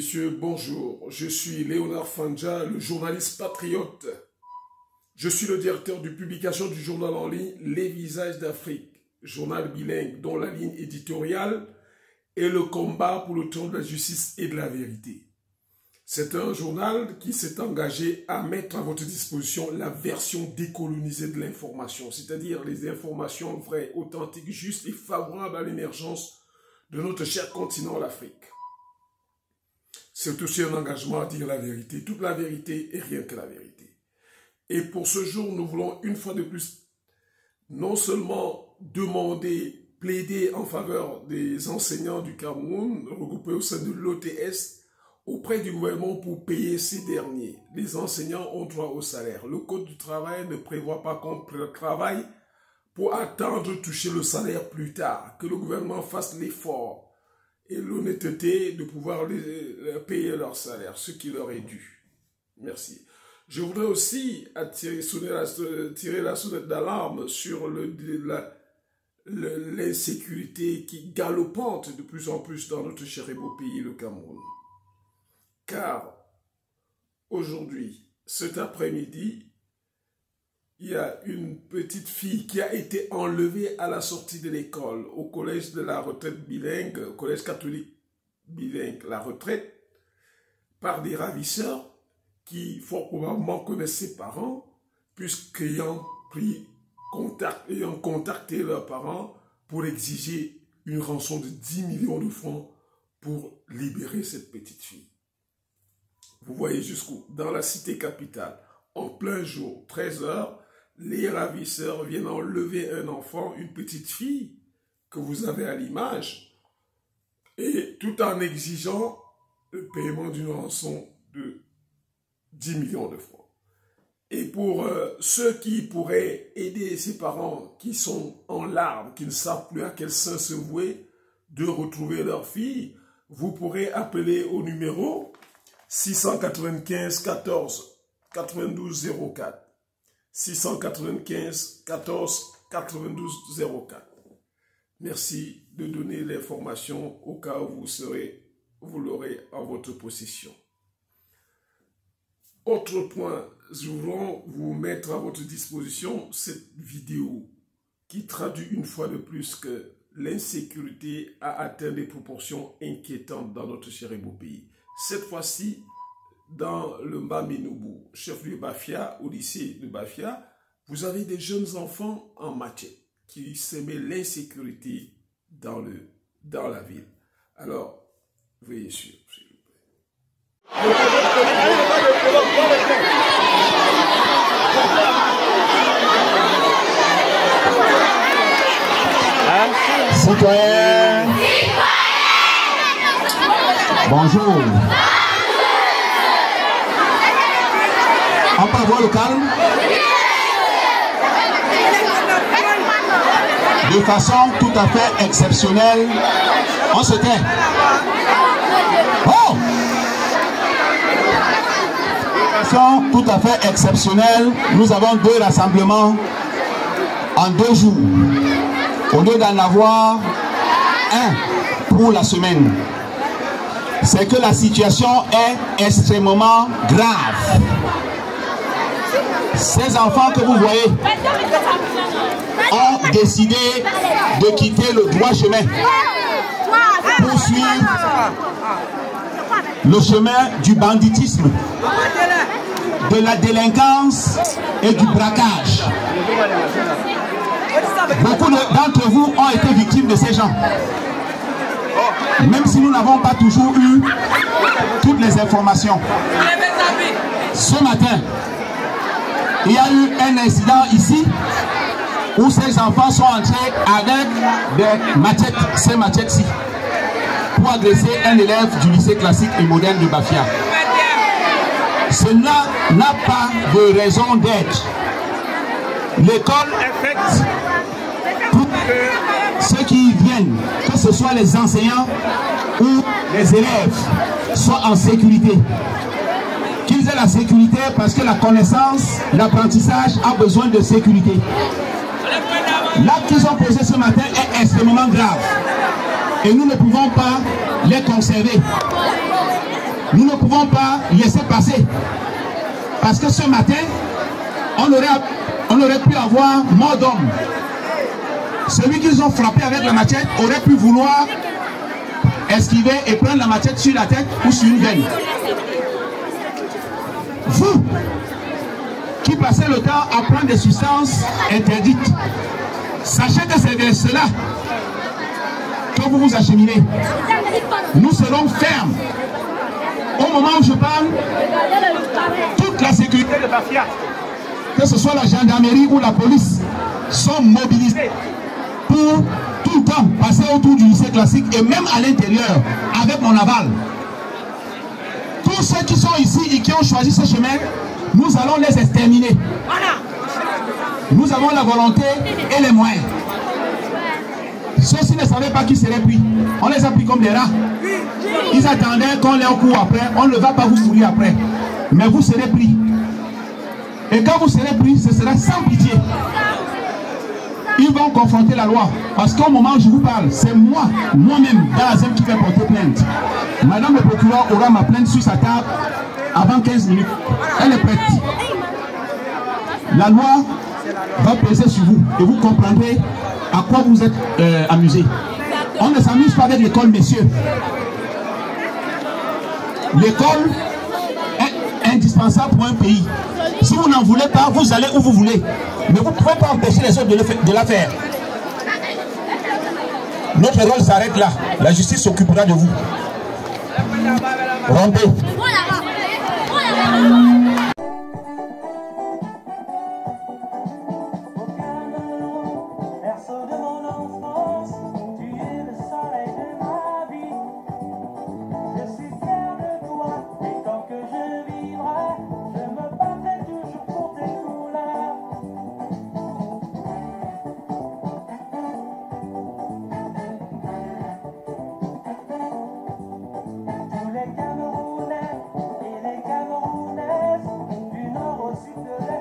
messieurs, bonjour. Je suis Léonard Fandja, le journaliste patriote. Je suis le directeur de publication du journal en ligne Les Visages d'Afrique, journal bilingue dont la ligne éditoriale est le combat pour le trône de la justice et de la vérité. C'est un journal qui s'est engagé à mettre à votre disposition la version décolonisée de l'information, c'est-à-dire les informations vraies, authentiques, justes et favorables à l'émergence de notre cher continent, l'Afrique. C'est aussi un engagement à dire la vérité, toute la vérité et rien que la vérité. Et pour ce jour, nous voulons une fois de plus non seulement demander, plaider en faveur des enseignants du Cameroun, regroupés au sein de l'OTS, auprès du gouvernement pour payer ces derniers. Les enseignants ont droit au salaire. Le Code du travail ne prévoit pas qu'on travaille pour attendre de toucher le salaire plus tard, que le gouvernement fasse l'effort et l'honnêteté de pouvoir payer leur salaire, ce qui leur est dû. Merci. Je voudrais aussi tirer la sonnette d'alarme sur l'insécurité qui galopante de plus en plus dans notre cher et beau pays, le Cameroun. Car aujourd'hui, cet après-midi, il y a une petite fille qui a été enlevée à la sortie de l'école, au collège de la retraite bilingue, au collège catholique bilingue, la retraite, par des ravisseurs qui fort probablement connaissent ses parents, puisqu'ayant contacté leurs parents pour exiger une rançon de 10 millions de francs pour libérer cette petite fille. Vous voyez jusqu'où? Dans la cité capitale, en plein jour, 13 h, les ravisseurs viennent enlever un enfant, une petite fille, que vous avez à l'image, et tout en exigeant le paiement d'une rançon de 10 millions de francs. Et pour ceux qui pourraient aider ces parents qui sont en larmes, qui ne savent plus à quel sein se vouer, de retrouver leur fille, vous pourrez appeler au numéro 695 14 92 04. 695 14 92 04. Merci de donner l'information au cas où vous l'aurez en votre possession. Autre point, je voudrais vous mettre à votre disposition cette vidéo qui traduit une fois de plus que l'insécurité a atteint des proportions inquiétantes dans notre cher et beau pays. Cette fois-ci, dans le Mbamenoubou, chef-lieu Bafia, au lycée de Bafia, vous avez des jeunes enfants en machette qui sèment l'insécurité dans la ville. Alors, veuillez suivre, s'il vous plaît. Citoyens, bonjour. On peut avoir le calme? De façon tout à fait exceptionnelle, on se tait. Oh! De façon tout à fait exceptionnelle, nous avons 2 rassemblements en 2 jours. Au lieu d'en avoir un pour la semaine. C'est que la situation est extrêmement grave. Ces enfants que vous voyez ont décidé de quitter le droit chemin pour suivre le chemin du banditisme, de la délinquance et du braquage. Beaucoup d'entre vous ont été victimes de ces gens. Même si nous n'avons pas toujours eu toutes les informations. Ce matin, il y a eu un incident ici où ces enfants sont entrés avec des machettes, ces machettes-ci, pour agresser un élève du lycée classique et moderne de Bafia. Cela n'a pas de raison d'être. L'école est faite pour que ceux qui y viennent, que ce soit les enseignants ou les élèves, soient en sécurité. Qu'ils aient la sécurité parce que la connaissance, l'apprentissage a besoin de sécurité. L'acte qu'ils ont posé ce matin est extrêmement grave et nous ne pouvons pas les conserver. Nous ne pouvons pas laisser passer. Parce que ce matin, on aurait pu avoir mort d'homme. Celui qu'ils ont frappé avec la machette aurait pu vouloir esquiver et prendre la machette sur la tête ou sur une veine. Vous, qui passez le temps à prendre des substances interdites, sachez que c'est vers cela que vous vous acheminez. Nous serons fermes. Au moment où je parle, toute la sécurité de Bafia, que ce soit la gendarmerie ou la police, sont mobilisés pour tout le temps passer autour du lycée classique et même à l'intérieur avec mon aval. Tous ceux qui sont ici et qui ont choisi ce chemin, nous allons les exterminer. Nous avons la volonté et les moyens. Ceux-ci ne savaient pas qui serait pris. On les a pris comme des rats. Ils attendaient qu'on leur court après. On ne va pas vous courir après. Mais vous serez pris. Et quand vous serez pris, ce sera sans pitié. Ils vont confronter la loi. Parce qu'au moment où je vous parle, c'est moi-même, Dalazem, qui vais porter plainte. Madame le procureur aura ma plainte sur sa table avant 15 minutes. Elle est prête. La loi va peser sur vous. Et vous comprendrez à quoi vous êtes amusés. On ne s'amuse pas avec l'école, messieurs. L'école est indispensable pour un pays. Si vous n'en voulez pas, vous allez où vous voulez. Mais vous ne pouvez pas empêcher les autres de la faire. Notre rôle s'arrête là. La justice s'occupera de vous. Rompez. Les Camerounais et les Camerounaises du nord au sud de l'Est.